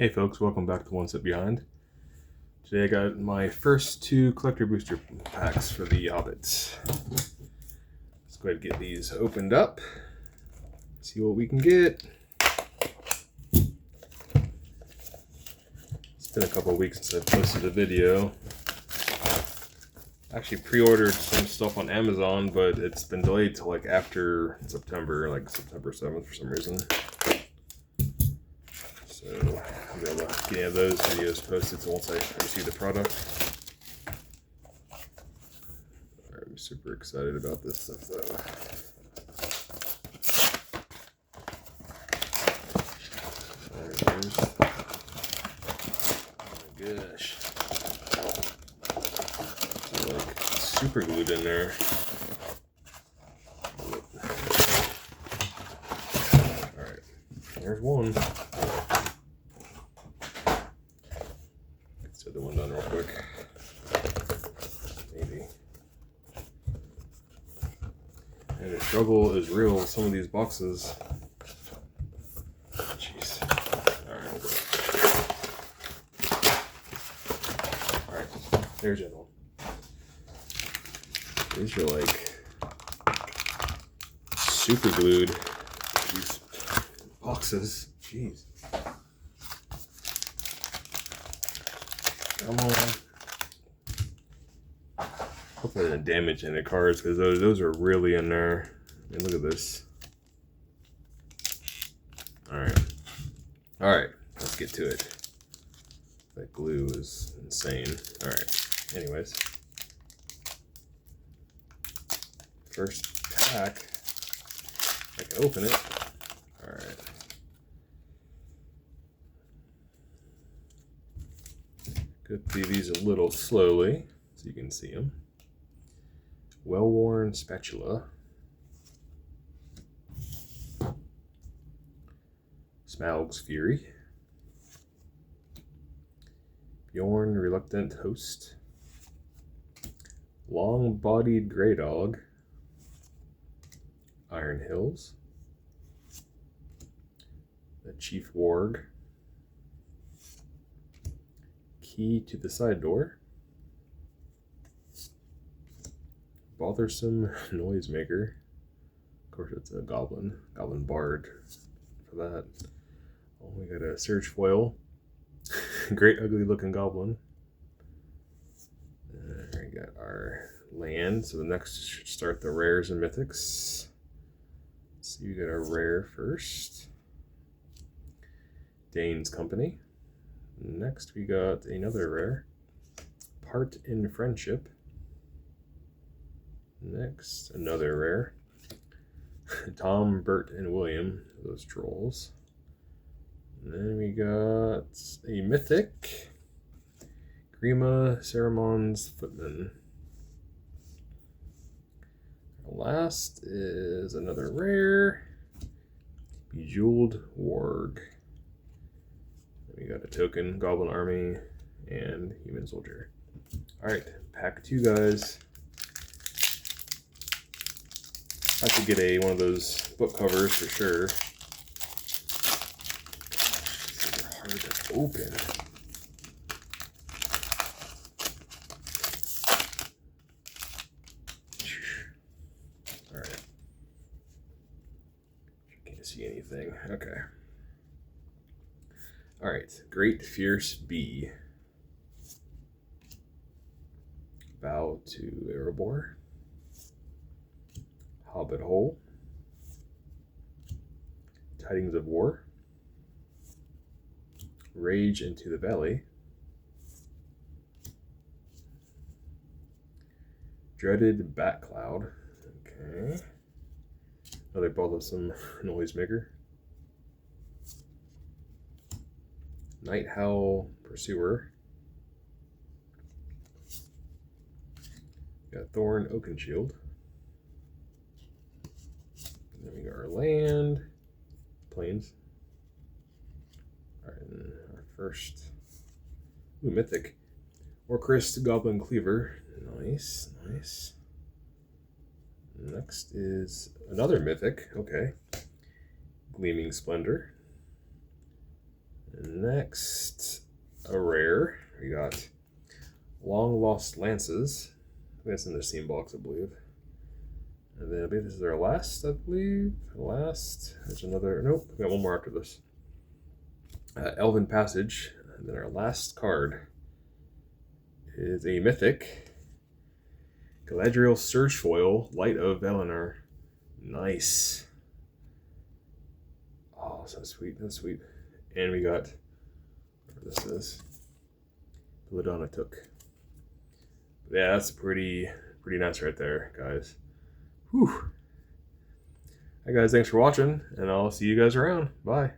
Hey folks, welcome back to One Step Behind. Today I got my first two collector booster packs for the Hobbit. Let's go ahead and get these opened up. See what we can get. It's been a couple of weeks since I posted a video. I actually pre-ordered some stuff on Amazon, but it's been delayed till like after September, like September 7th for some reason. So I'll be able to get any of those videos posted so once I receive the product. Alright, I'm super excited about this stuff though. Alright, here's... Oh my gosh. It's like super glued in there. Alright, there's one. Let's get the one done real quick. Maybe. And the struggle is real with some of these boxes. Jeez. Alright, there's the other one. These are like super glued, these boxes. Jeez. Come on. Hopefully I didn't damage any cards because those are really in there. I mean, look at this. Alright, let's get to it. That glue is insane. Alright, anyways. First pack. I can open it. Alright. Go through these a little slowly so you can see them. Well-worn spatula. Smaug's Fury. Bjorn Reluctant Host. Long-bodied Grey Dog. Iron Hills. The Chief Warg. Key to the Side Door. Bothersome Noisemaker. Of course, it's a Goblin Bard for that. Oh, we got a Surge Foil. Great ugly looking Goblin. There we got our land. So the next should start the rares and mythics. Let's see, we got our rare first. Dane's Company. Next we got another rare. Part in Friendship. Next, another rare. Tom, Bert, and William, those trolls. And then we got a mythic. Grima, Saramon's Footman. Last is another rare. Bejeweled Warg. We got a token, Goblin Army, and Human Soldier. Alright, pack 2, guys. I have to get one of those book covers for sure. These are hard to open. Alright. Can't see anything. Okay. Alright, Great Fierce Bee. Bow to Erebor. Hobbit Hole. Tidings of War. Rage into the Valley. Dreaded Bat Cloud. Okay. Another bothersome Noisemaker. Night Howl Pursuer. Got Thorn Oakenshield. And then we got our land. Plains. Alright, and our first. Ooh, mythic. Orcrist Goblin Cleaver. Nice, nice. Next is another mythic. Okay. Gleaming Splendor. And Next, a rare. We got Long Lost Lances. That's in the Steam box, I believe. And then I believe this is our last, I believe. Last. There's another. Nope, we got one more after this. Elven Passage. And then our last card is a Mythic. Galadriel Surge Foil, Light of Valinor. Nice. Oh, so sweet, that's sweet. And we got, whatever this is, Belladonna Took. Yeah, that's pretty nice right there, guys. Whew. Hi guys, thanks for watching, and I'll see you guys around. Bye.